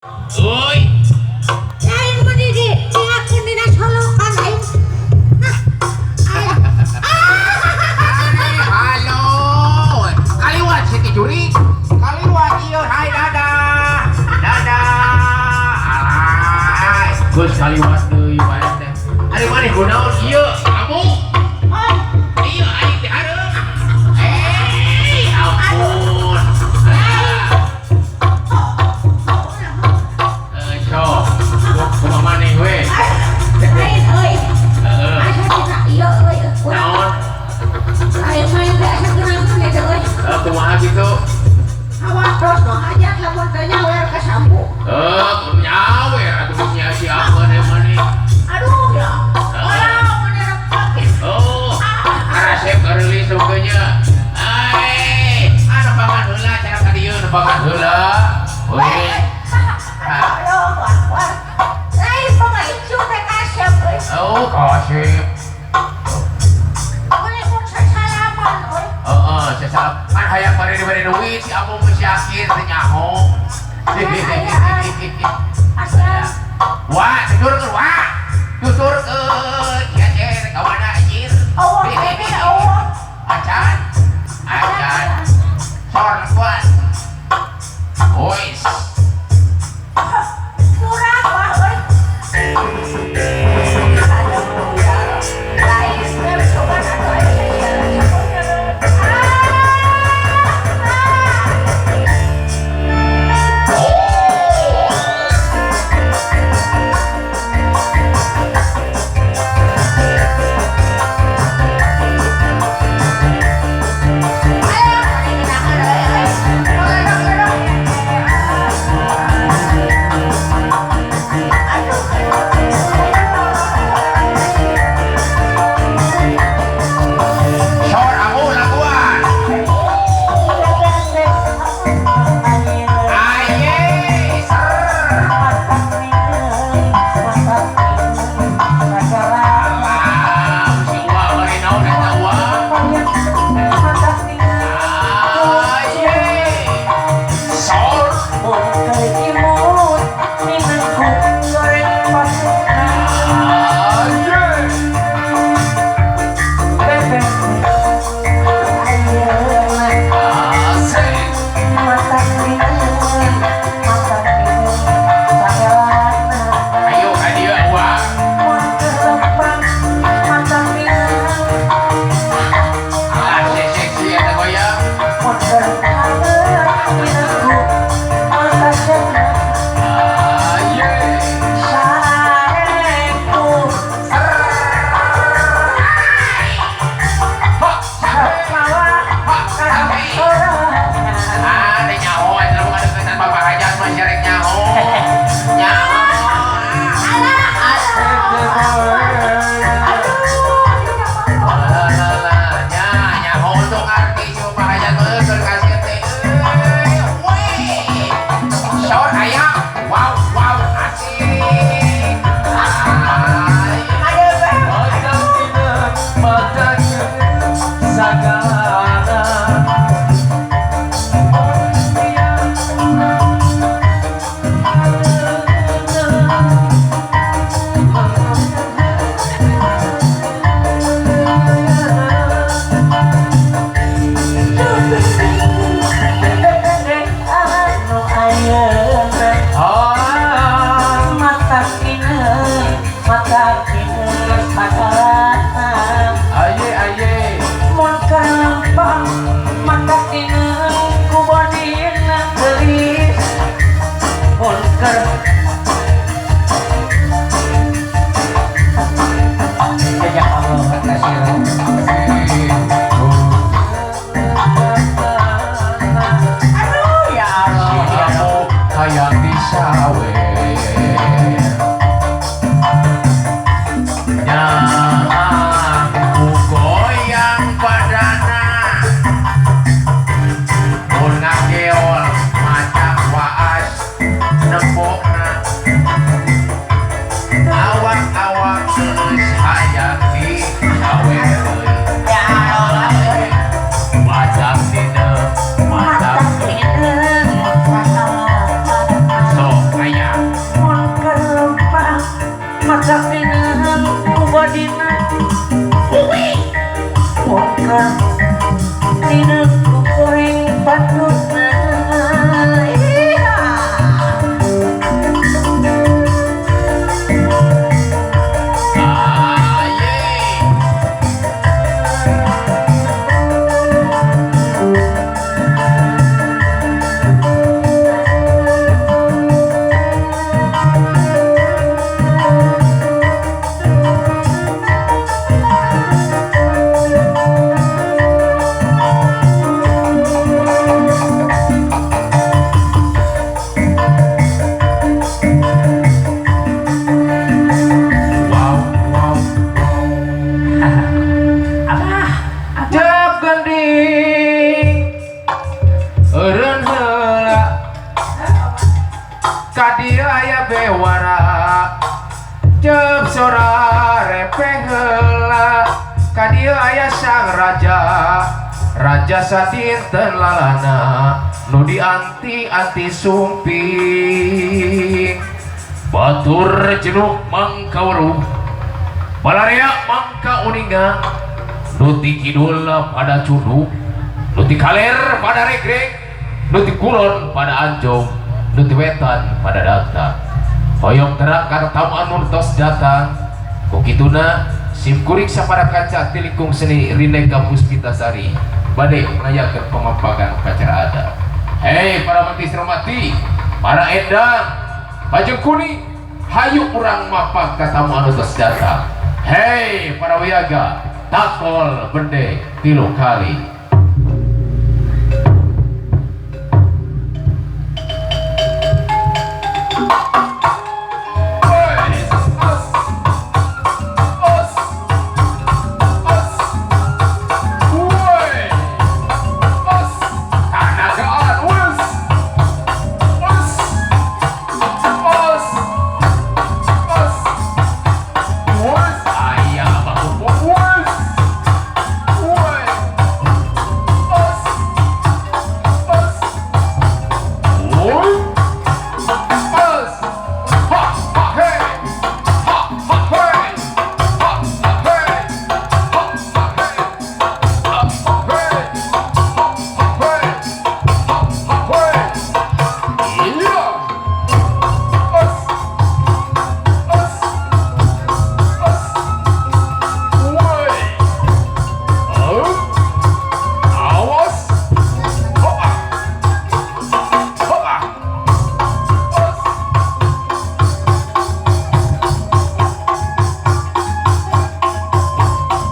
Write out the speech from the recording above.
Uy, Lain mo didi, iyakin din ang solokan ay. ay, halo. Kaliwat si Tijuri. Kaliwat iyo, hai dadah. Dadah. Alay. Gus kaliwat deui bae teh. Ari maneh kunaon ieu? Kamu? Iya, aing teh hareup. Ampun. Sok, kumaha maneh we? Lain euy. Heeh. Asa tina ieu euy. Naon? Lain main teh asa gerangan eta euy. Kumaha gitu? Awas terus no hajat lamun teh nyawer ka sampu. Nyawer atuh nya siapa deh maneh. Aduh ya. Orang bener pakai. Oh, resep keureulis sungkeunnya. Ai, anu pangan heula cara ka dieu nu pangan heula. Weh. Aduh, war. Lain mah itu teh kasep euy. Oh, kasih. Boleh mun sasalaman euy. Heeh, sasalap. Kan hayang bari duit si Amu geus yakin teh nyaho. Asal Wah, tuturkeun wah. Tuturkeun. Ieu teh kawana anjir. awak ini awak. Acan. Acan. Sor kuat. Boys. Kurang wah euy. Lain teh coba atuh aya Sor Amu lakuan. Aye. Ser. Alam si Uwa bari naon eta Uwa? Aye. Sor. Aye. Asik. Ayo ka dieu Uwa. Asik seksi eta goyang. Aye. Ada nyaho eta mah deukeutan Bapak Hajat mah nyerek nyaho. Nyaho. Alah, nyaho untuk artis si Bapak Hajat mah keur kasih teh. Weh. Saur aya. Wow, wow, asik. Ay. Aye, aye. Kamu kayak bisa aku goyang badana mun ngageol macam waas nempokna awak-awak geus hayang di sawe deui macam dina macam sok aya dia aya bewara cep sora repeh heula kadia aya sang raja raja sadinten lalana nu dianti-anti sumping batur jenuk mangkawruh balarea mangka uninga nu ti kidul pada cuduk nu ti kaler pada regreg nu ti kulon pada anjom nu ti wetan pada datang hoyong terak kana tamu anu tos datang kukituna sim kuring sapada kaca tilikung seni Rineka Puspitasari bade ngayakeun pemapakan upacara adat. Hei para mati sermati, para edang, baju kuning, hayu urang mapak ka tamu anu tos datang. Hei para wiyaga, takol bende 3 kali.